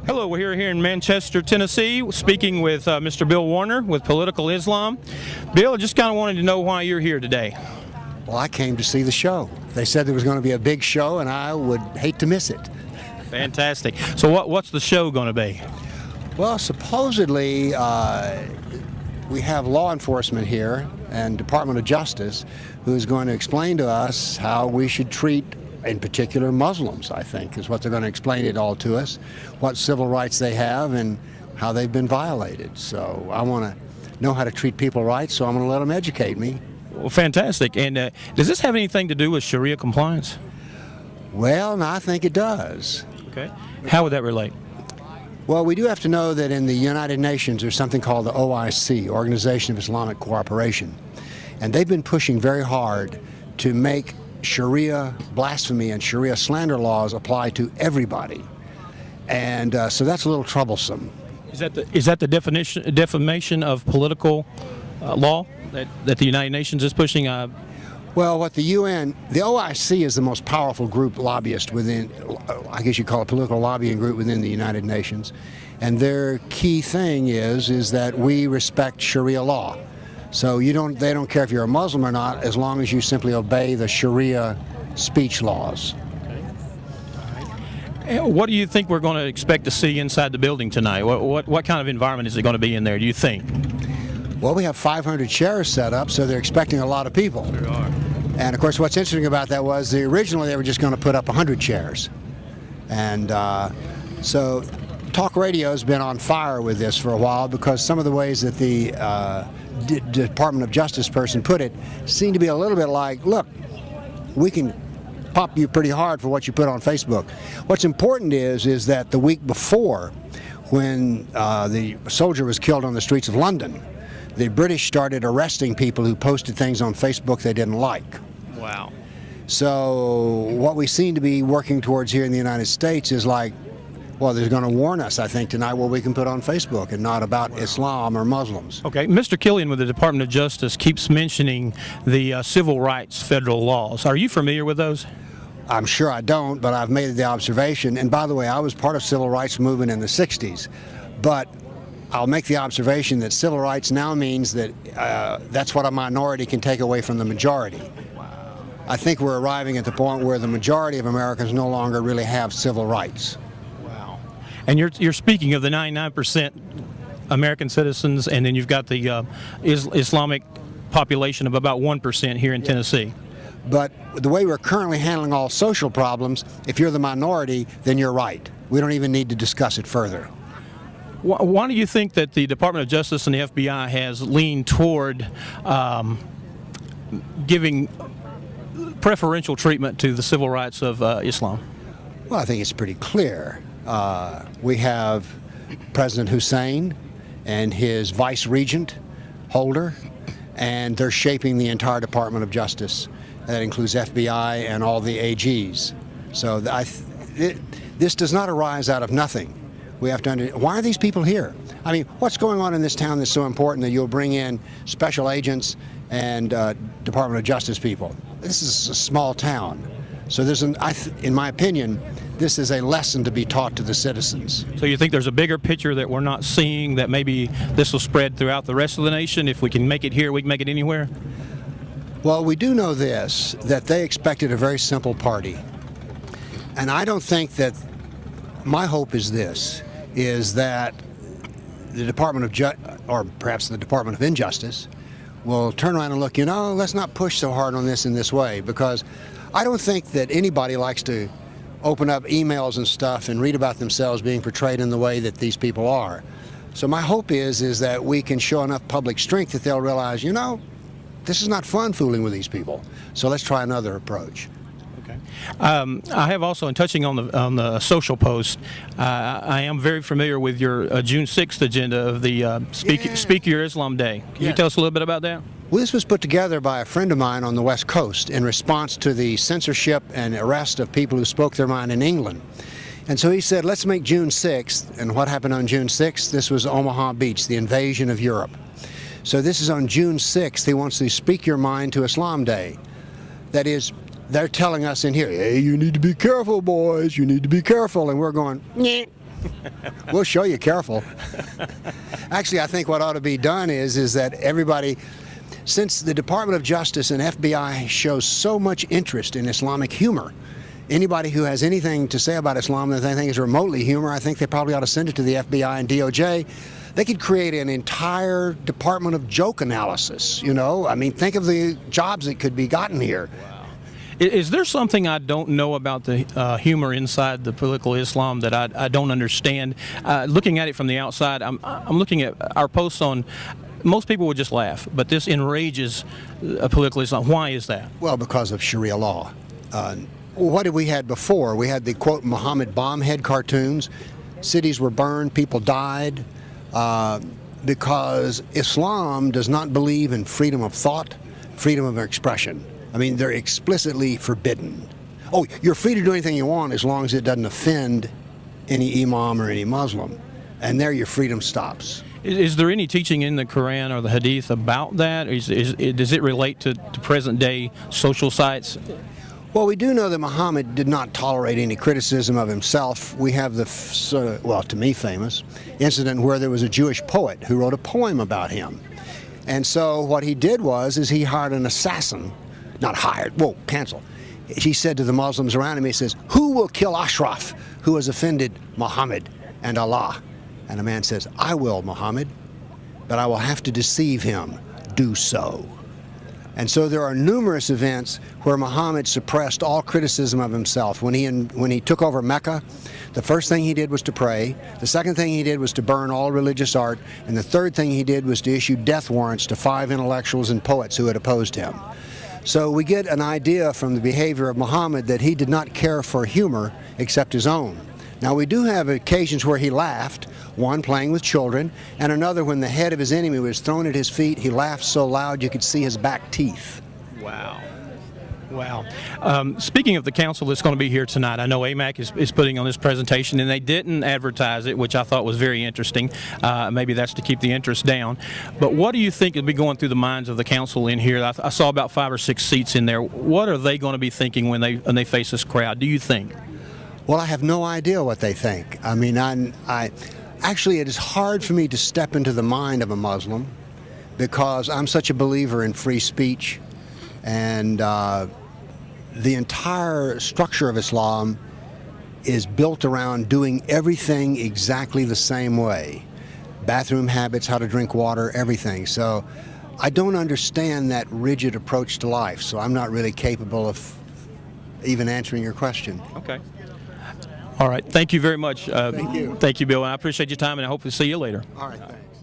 Hello, we're here in Manchester, Tennessee, speaking with Mr. Bill Warner with Political Islam. Bill, I just kind of wanted to know why you're here today. Well, I came to see the show. They said there was going to be a big show, and I would hate to miss it. Fantastic. So what's the show going to be? Well, supposedly we have law enforcement here and Department of Justice who is going to explain to us how we should treat, in particular, Muslims, I think, is what they're going to explain it all to us, what civil rights they have and how they've been violated. So I want to know how to treat people right, so I'm going to let them educate me. Well, fantastic. And does this have anything to do with Sharia compliance? Well, I think it does. Okay. How would that relate? Well, we do have to know that in the United Nations there's something called the OIC, Organization of Islamic Cooperation, and they've been pushing very hard to make Sharia blasphemy and Sharia slander laws apply to everybody, and so that's a little troublesome. Is that the defamation of political law that the United Nations is pushing? Well, what the OIC is the most powerful group lobbyist within, I guess you call it political lobbying group within the United Nations, and their key thing is that we respect Sharia law. So they don't care if you're a Muslim or not, as long as you simply obey the Sharia speech laws. Okay. What do you think we're going to expect to see inside the building tonight? What kind of environment is it going to be in there, do you think? Well, we have 500 chairs set up, so they're expecting a lot of people. There are. And of course, what's interesting about that was originally they were just going to put up 100 chairs. And so talk radio has been on fire with this for a while, because some of the ways that the Department of Justice person put it seemed to be a little bit like, look, we can pop you pretty hard for what you put on Facebook. What's important is that the week before, when the soldier was killed on the streets of London, the British started arresting people who posted things on Facebook they didn't like. Wow. So what we seem to be working towards here in the United States is like, well, they're going to warn us, I think, tonight what we can put on Facebook and not about Islam or Muslims. Okay, Mr. Killian with the Department of Justice keeps mentioning the civil rights federal laws. Are you familiar with those? I'm sure I don't, but I've made the observation. And by the way, I was part of civil rights movement in the 60s. But I'll make the observation that civil rights now means that that's what a minority can take away from the majority. I think we're arriving at the point where the majority of Americans no longer really have civil rights. Wow. And you're speaking of the 99% American citizens, and then you've got the Islamic population of about 1% here in Tennessee. But the way we're currently handling all social problems, if you're the minority, then you're right. We don't even need to discuss it further. Why do you think that the Department of Justice and the FBI has leaned toward giving preferential treatment to the civil rights of Islam? Well, I think it's pretty clear. We have President Hussein and his vice regent, Holder, and they're shaping the entire Department of Justice. That includes FBI and all the AGs. So this does not arise out of nothing. We have to understand, why are these people here? I mean, what's going on in this town that's so important that you'll bring in special agents and Department of Justice people? This is a small town. So in my opinion, this is a lesson to be taught to the citizens. So you think there's a bigger picture that we're not seeing, that maybe this will spread throughout the rest of the nation? If we can make it here, we can make it anywhere? Well, we do know this, that they expected a very simple party. And I don't think that, my hope is this, is that the Department of or perhaps the Department of Injustice will turn around and look, let's not push so hard on this in this way, because I don't think that anybody likes to open up emails and stuff and read about themselves being portrayed in the way that these people are. So my hope is that we can show enough public strength that they'll realize, this is not fun fooling with these people. So let's try another approach. Okay. I have also, in touching on the social post, I am very familiar with your June 6th agenda of the Speak Your Islam Day. Can you tell us a little bit about that? Well, this was put together by a friend of mine on the West Coast in response to the censorship and arrest of people who spoke their mind in England. And so he said, let's make June 6th. And what happened on June 6th? This was Omaha Beach, the invasion of Europe. So this is on June 6th. He wants to Speak Your Mind to Islam Day. That is, they're telling us in here, hey, you need to be careful, boys. You need to be careful. And we're going, nyeh. We'll show you, careful. Actually, I think what ought to be done is that everybody, since the Department of Justice and FBI shows so much interest in Islamic humor, anybody who has anything to say about Islam that they think is remotely humor, I think they probably ought to send it to the FBI and DOJ. They could create an entire department of joke analysis, you know? I mean, think of the jobs that could be gotten here. Is there something I don't know about the humor inside the political Islam that I don't understand? Looking at it from the outside, I'm looking at our posts on. Most people would just laugh, but this enrages political Islam. Why is that? Well, because of Sharia law. What did we had before? We had the, quote, Muhammad bombhead cartoons. Cities were burned, people died, because Islam does not believe in freedom of thought, freedom of expression. I mean, they're explicitly forbidden. Oh, you're free to do anything you want as long as it doesn't offend any imam or any Muslim. And there your freedom stops. Is there any teaching in the Quran or the Hadith about that? Does it relate to present-day social sites? Well, we do know that Muhammad did not tolerate any criticism of himself. We have the, well, to me famous, incident where there was a Jewish poet who wrote a poem about him. And so what he did is he hired an assassin, not hired, whoa, cancel. He said to the Muslims around him, he says, "Who will kill Ashraf, who has offended Muhammad and Allah?" And a man says, "I will, Muhammad, but I will have to deceive him. Do so." And so there are numerous events where Muhammad suppressed all criticism of himself. When he took over Mecca, the first thing he did was to pray. The second thing he did was to burn all religious art. And the third thing he did was to issue death warrants to 5 intellectuals and poets who had opposed him. So we get an idea from the behavior of Muhammad that he did not care for humor except his own. Now, we do have occasions where he laughed, one playing with children, and another when the head of his enemy was thrown at his feet. He laughed so loud you could see his back teeth. Wow. Wow. Speaking of the council that's going to be here tonight, I know AMAC is putting on this presentation, and they didn't advertise it, which I thought was very interesting. Maybe that's to keep the interest down. But what do you think will be going through the minds of the council in here? I saw about 5 or 6 seats in there. What are they going to be thinking when they face this crowd, do you think? Well, I have no idea what they think. I mean, actually, it is hard for me to step into the mind of a Muslim because I'm such a believer in free speech, and the entire structure of Islam is built around doing everything exactly the same way. Bathroom habits, how to drink water, everything. So I don't understand that rigid approach to life, so I'm not really capable of even answering your question. Okay. All right. Thank you very much. Thank you. Thank you, Bill. And I appreciate your time, and I hope to see you later. All right. Thanks.